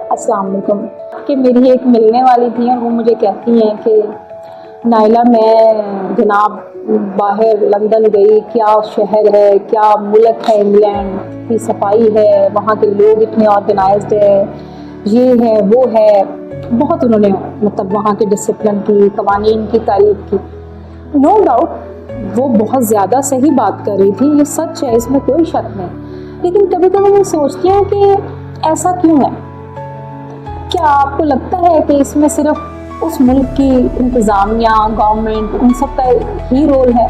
अस्सलाम वालेकुम। कि मेरी एक मिलने वाली थी और वो मुझे कहती हैं कि नाइला मैं जनाब बाहर लंदन गई, क्या शहर है, क्या मुल्क है, इंग्लैंड की सफाई है, वहाँ के लोग इतने ऑर्गेनाइज्ड है, ये है वो है। बहुत उन्होंने मतलब वहाँ के डिसिप्लिन की, कवानीन की तारीफ की। नो डाउट वो बहुत ज़्यादा सही बात कर रही थी, ये सच है, इसमें कोई शक नहीं। लेकिन कभी कभी मैं सोचती हूँ कि ऐसा क्यों है? क्या आपको लगता है कि इसमें सिर्फ उस मुल्क की इंतज़ामिया, गवर्नमेंट, उन सब का ही रोल है?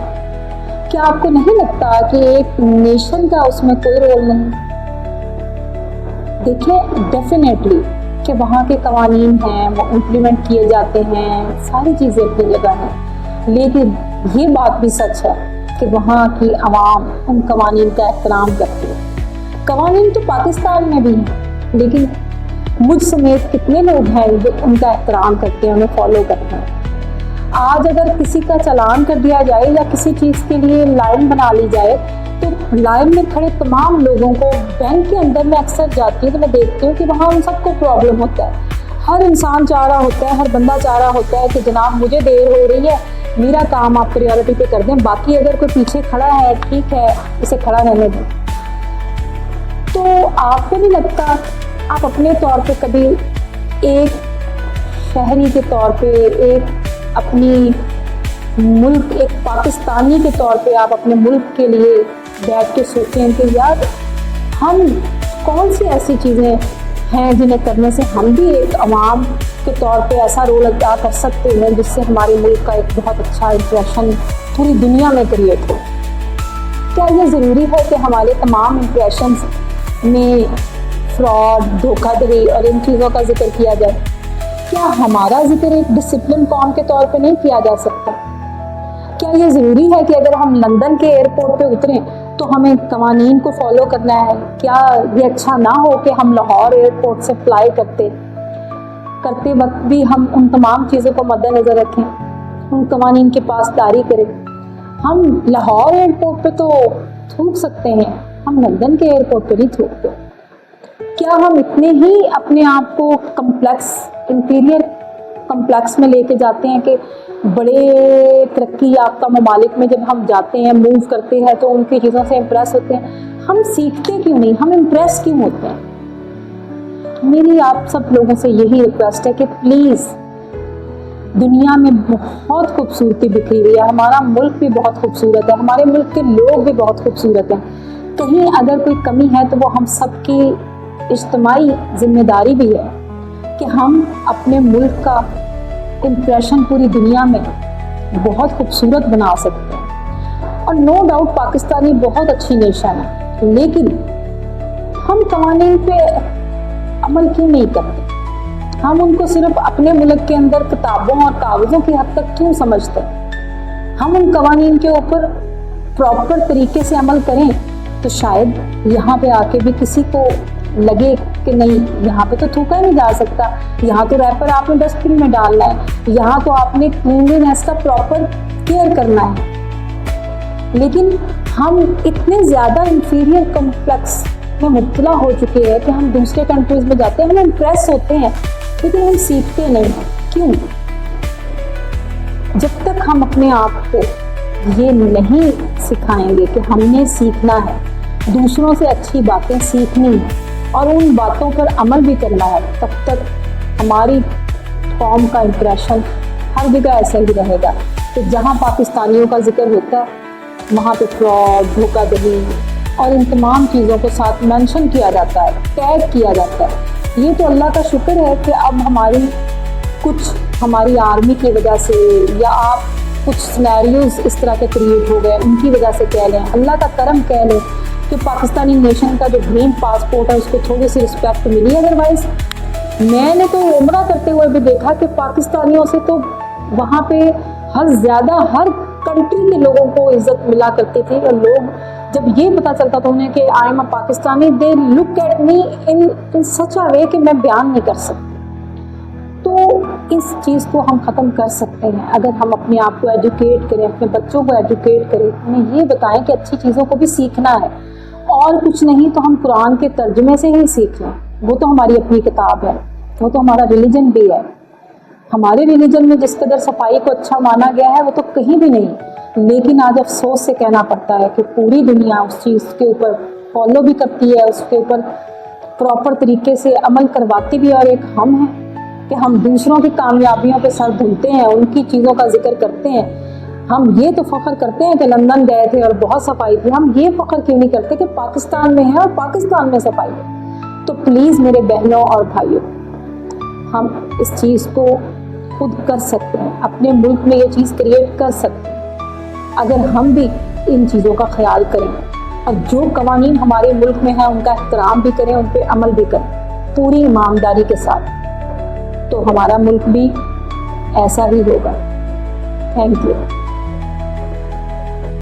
क्या आपको नहीं लगता कि एक नेशन का उसमें कोई रोल नहीं? देखिए, डेफिनेटली कि वहाँ के कवानीन हैं, वो इम्प्लीमेंट किए जाते हैं, सारी चीज़ें अपनी जगह हैं, लेकिन ये बात भी सच है कि वहाँ की आवाम उन कवानीन का एहतराम करती है। कवानीन तो पाकिस्तान में भी हैं, लेकिन मुझ समेत कितने लोग हैं जो उनका एहतराम करते हैं, उन्हें फॉलो करते हैं। आज अगर किसी का चालान कर दिया जाए या किसी चीज़ के लिए लाइन बना ली जाए, तो लाइन में खड़े तमाम लोगों को, बैंक के अंदर मैं अक्सर जाती हूँ तो मैं देखती हूँ कि वहाँ उन सबको प्रॉब्लम होता है। हर इंसान चाह रहा होता है, हर बंदा चाह रहा होता है कि जनाब मुझे देर हो रही है, मेरा काम आप प्रायोरिटी पे कर दें, बाकी अगर कोई पीछे खड़ा है ठीक है, इसे खड़ा रहने दें। तो आपको नहीं लगता आप अपने तौर पे कभी एक शहरी के तौर पे, एक अपनी मुल्क, एक पाकिस्तानी के तौर पे आप अपने मुल्क के लिए बैठ के सोचें कि यार हम कौन सी ऐसी चीज़ें हैं जिन्हें करने से हम भी एक अवाम के तौर पे ऐसा रोल अदा कर सकते हैं जिससे हमारे मुल्क का एक बहुत अच्छा इम्प्रेशन पूरी दुनिया में क्रिएट हो? क्या ये ज़रूरी है कि हमारे तमाम इम्प्रेशंस में फ्रॉड, धोखाधड़ी और इन चीज़ों का जिक्र किया जाए? क्या हमारा जिक्र एक डिसिप्लिन कौम के तौर पे नहीं किया जा सकता? क्या ये ज़रूरी है कि अगर हम लंदन के एयरपोर्ट पे उतरें तो हमें कवानीन को फॉलो करना है? क्या ये अच्छा ना हो कि हम लाहौर एयरपोर्ट से फ्लाई करते वक्त भी हम उन तमाम चीज़ों को मद्देनज़र रखें, उन कवानीन की पासदारी करें? हम लाहौर एयरपोर्ट पे तो थूक सकते हैं, हम लंदन के एयरपोर्ट पे नहीं थूकते। क्या हम इतने ही अपने आप को कम्प्लेक्स, इंटीरियर कम्प्लेक्स में लेके जाते हैं कि बड़े तरक्की याफ्ता ममालिक में जब हम जाते हैं, मूव करते हैं तो उनकी चीज़ों से इम्प्रेस होते हैं? हम सीखते क्यों नहीं, हम इम्प्रेस क्यों होते हैं? मेरी आप सब लोगों से यही रिक्वेस्ट है कि प्लीज़, दुनिया में बहुत खूबसूरती बिखरी हुई है, हमारा मुल्क भी बहुत खूबसूरत है, हमारे मुल्क के लोग भी बहुत खूबसूरत हैं। कहीं अगर कोई कमी है तो वो हम सब की इज्तिमाई जिम्मेदारी भी है कि हम अपने मुल्क का इम्प्रेशन पूरी दुनिया में बहुत खूबसूरत बना सकते हैं। और नो डाउट पाकिस्तानी बहुत अच्छी नेशन है, लेकिन हम कवानीन पे अमल क्यों नहीं करते? हम उनको सिर्फ अपने मुल्क के अंदर किताबों और कागज़ों की हद तक क्यों समझते हैं? हम उन कवानीन के ऊपर प्रॉपर तरीके से अमल करें तो शायद यहाँ पे आके भी किसी को लगे कि नहीं, यहाँ पे तो थूका ही नहीं जा सकता, यहाँ तो रैपर आपने डस्टबिन में डालना है, यहाँ तो आपने क्लीनलीनेस का प्रॉपर केयर करना है। लेकिन हम इतने ज़्यादा इंफीरियर कॉम्प्लेक्स में मुब्तला हो चुके हैं कि हम दूसरे कंट्रीज़ में जाते हैं, हम इम्प्रेस होते हैं, लेकिन हम सीखते नहीं हैं। क्यों? जब तक हम अपने आप को ये नहीं सिखाएंगे कि हमने सीखना है, दूसरों से अच्छी बातें सीखनी है और उन बातों पर अमल भी करना है, तब तक हमारी कौम का इम्प्रेशन हर जगह ऐसा ही रहेगा कि जहाँ पाकिस्तानियों का जिक्र होता है वहाँ पे फ्रॉड, धोखाधड़ी और इन तमाम चीज़ों को साथ मेंशन किया जाता है, टैग किया जाता है। ये तो अल्लाह का शुक्र है कि अब हमारी आर्मी की वजह से या आप कुछ सिनेरियोज इस तरह के क्रिएट हो गए, उनकी वजह से कह लें, अल्लाह का करम कह लें कि पाकिस्तानी नेशन का जो ग्रीन पासपोर्ट है उसको थोड़ी सी रिस्पेक्ट मिली। अदरवाइज मैंने तो उम्रा करते हुए भी देखा कि पाकिस्तानियों से तो वहाँ पे हर कंट्री के लोगों को इज्जत मिला करती थी, और लोग जब ये पता चलता था उन्हें कि I am a Pakistani, they look at me in such a way कि मैं बयान नहीं कर सकती। तो इस चीज़ को हम ख़त्म कर सकते हैं अगर हम अपने आप को एजुकेट करें, अपने बच्चों को एजुकेट करें, उन्हें ये बताएं कि अच्छी चीज़ों को भी सीखना है, और कुछ नहीं तो हम कुरान के तर्जुमे से ही सीख लें। وہ تو ہماری اپنی کتاب ہے, وہ تو ہمارا ریلیجن بھی ہے. ہمارے ریلیجن میں جس قدر صفائی کو اچھا مانا گیا ہے وہ تو کہیں بھی نہیں. لیکن آج افسوس سے کہنا پڑتا ہے کہ پوری دنیا اس چیز کے اوپر فالو بھی کرتی ہے, اس کے اوپر پراپر طریقے سے عمل کرواتی بھی ہے, اور ایک ہم ہیں کہ ہم دوسروں کی کامیابیوں پہ سر دھلتے ہیں, ان کی چیزوں کا ذکر کرتے ہیں. ہم یہ تو فخر کرتے ہیں کہ لندن گئے تھے اور بہت صفائی تھی, ہم یہ فخر کیوں نہیں کرتے کہ پاکستان میں ہے اور پاکستان میں صفائی ہے. تو پلیز میرے بہنوں اور بھائیوں, ہم اس چیز کو خود کر سکتے ہیں, اپنے ملک میں یہ چیز کریٹ کر سکتے ہیں اگر ہم بھی ان چیزوں کا خیال کریں, اور جو قوانین ہمارے ملک میں ہیں ان کا احترام بھی کریں, ان پہ عمل بھی کریں پوری ایمانداری کے ساتھ, تو ہمارا ملک بھی ایسا ہی ہوگا. Thank you.